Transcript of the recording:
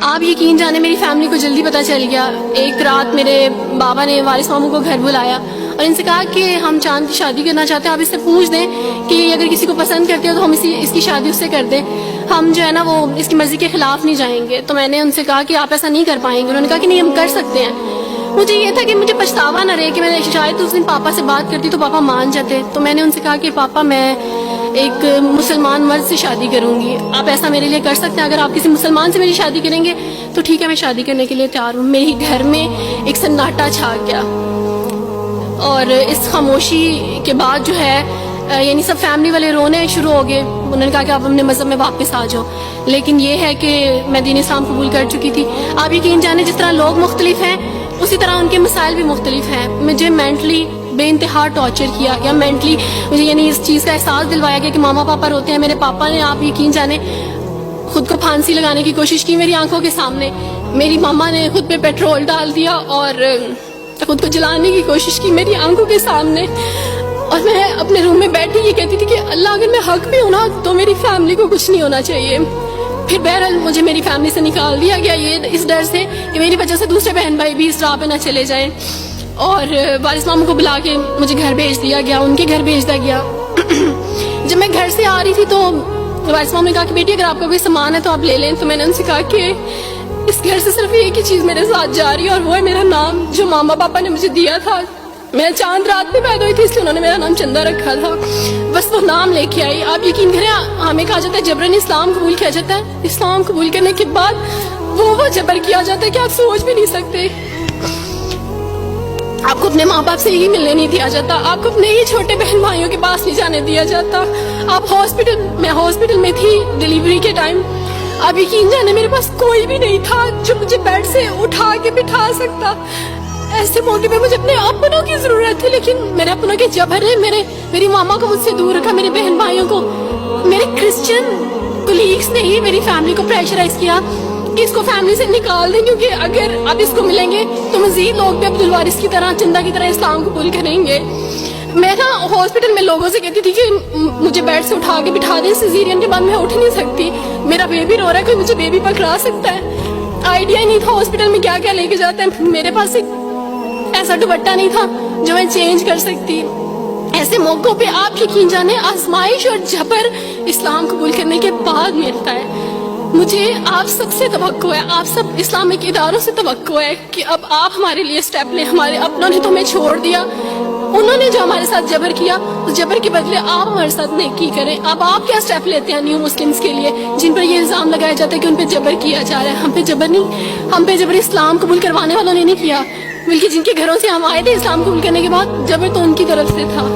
آپ یقین جانے میری فیملی کو جلدی پتہ چل گیا. ایک رات میرے بابا نے وارث ماموں کو گھر بلایا اور ان سے کہا کہ ہم چاند کی شادی کرنا چاہتے ہیں, آپ اس سے پوچھ دیں کہ اگر کسی کو پسند کرتے ہو تو ہم اس کی شادی اس سے کر دیں, ہم جو ہے نا وہ اس کی مرضی کے خلاف نہیں جائیں گے. تو میں نے ان سے کہا کہ آپ ایسا نہیں کر پائیں گے. انہوں نے کہا کہ نہیں, ہم کر سکتے ہیں. مجھے یہ تھا کہ مجھے پچھتاوا نہ رہے کہ میں نے شاید اس دن پاپا سے بات کرتی تو پاپا مان جاتے. تو میں نے ان سے کہا کہ پاپا میں ایک مسلمان مرد سے شادی کروں گی, آپ ایسا میرے لیے کر سکتے ہیں؟ اگر آپ کسی مسلمان سے میری شادی کریں گے تو ٹھیک ہے, میں شادی کرنے کے لیے تیار ہوں. میرے گھر میں ایک سناٹا چھا گیا اور اس خاموشی کے بعد جو ہے یعنی سب فیملی والے رونے شروع ہو گئے. انہوں نے کہا کہ آپ اپنے مذہب میں واپس آ جاؤ. لیکن یہ ہے کہ میں دین اسلام قبول کر چکی تھی. آپ یقین جانے جس طرح لوگ مختلف ہیں اسی طرح ان کے مسائل بھی مختلف ہیں. مجھے مینٹلی بے انتہا ٹارچر کیا گیا, مینٹلی مجھے یعنی اس چیز کا احساس دلوایا گیا کہ ماما پاپا روتے ہیں. میرے پاپا نے آپ یقین جانے خود کو پھانسی لگانے کی کوشش کی میری آنکھوں کے سامنے. میری ماما نے خود پہ پیٹرول ڈال دیا اور خود کو جلانے کی کوشش کی میری آنکھوں کے سامنے. اور میں اپنے روم میں بیٹھی یہ کہتی تھی کہ اللہ اگر میں حق بھی ہوں نا تو میری فیملی کو کچھ نہیں ہونا چاہیے. پھر بہرحال مجھے میری فیملی سے نکال دیا گیا یہ اس ڈر سے کہ میری وجہ سے دوسرے بہن بھائی بھی اس راہ پہ نہ چلے جائیں. اور وارث ماموں کو بلا کے مجھے گھر بھیج دیا گیا, ان کے گھر بھیج دیا گیا. جب میں گھر سے آ رہی تھی تو وارث ماموں نے کہا کہ بیٹی اگر آپ کا کوئی سامان ہے تو آپ لے لیں. تو میں نے ان سے کہا کہ اس گھر سے صرف ایک ہی چیز میرے ساتھ جا رہی ہے اور وہ ہے میرا نام جو ماما پاپا نے مجھے دیا تھا. میں چاند رات میں پیدا ہوئی تھی اس لیے انہوں نے میرا نام چندہ رکھا تھا, بس وہ نام لے کے آئی. آپ یقین کریں ہمیں کہا جاتا ہے جبرن اسلام قبول کیا جاتا ہے. اسلام قبول کرنے کے بعد وہ جبر کیا جاتا ہے کہ آپ سوچ بھی نہیں سکتے. آپ کو اپنے ماں باپ سے ہی ملنے نہیں دیا جاتا, آپ کو اپنے ہی چھوٹے بہن بھائیوں کے پاس نہیں جانے دیا جاتا. آپ میں ہاسپٹل میں تھی ڈلیوری کے ٹائم. آپ یقین جانے میرے پاس کوئی بھی نہیں تھا جو مجھے بیڈ سے اٹھا کے بٹھا سکتا. ایسے موقع پہ مجھے اپنے اپنوں کی ضرورت تھی, لیکن میرے اپنوں کے جبر نے میری ماما کو مجھ سے دور رکھا, میرے بہن بھائیوں کو. میرے کرسچن کولیگس نے ہی میری فیملی کو پریشرائز کیا کہ اس کو فیملی سے نکال دیں, کیونکہ اگر آپ اس کو ملیں گے تو مزید لوگ بھی عبدالوارث کی طرح چندہ کی طرح اسلام قبول کریں گے. میں نا ہاسپٹل میں لوگوں سے کہتی تھی کہ مجھے بیڈ سے اٹھا کے بٹھا دیں, سیزیرین کے بعد میں اٹھ نہیں سکتی, میرا بیبی رو رہا ہے, کوئی مجھے بیبی پکڑا سکتا ہے. آئیڈیا ہی نہیں تھا ہاسپٹل میں کیا کیا لے کے جاتے ہیں. میرے پاس ایک ایسا دوپٹہ نہیں تھا جو میں چینج کر سکتی. ایسے موقعوں پہ آپ یقین جانے آزمائش اور جبر اسلام قبول کرنے کے بعد ملتا ہے. مجھے آپ سب سے توقع ہے, آپ سب اسلامک اداروں سے توقع ہے کہ اب آپ ہمارے لیے سٹیپ لیں. ہمارے اپنوں نے تو ہمیں چھوڑ دیا, انہوں نے جو ہمارے ساتھ جبر کیا اس جبر کے بدلے آپ ہمارے ساتھ نیکی کریں. اب آپ کیا سٹیپ لیتے ہیں نیو مسلمز کے لیے جن پر یہ الزام لگایا جاتا ہے کہ ان پہ جبر کیا جا رہا ہے؟ ہم پہ جبر نہیں, ہم پہ جبر اسلام قبول کروانے والوں نے نہیں کیا, بلکہ جن کے گھروں سے ہم آئے تھے اسلام قبول کرنے کے بعد جبر تو ان کی طرف سے تھا.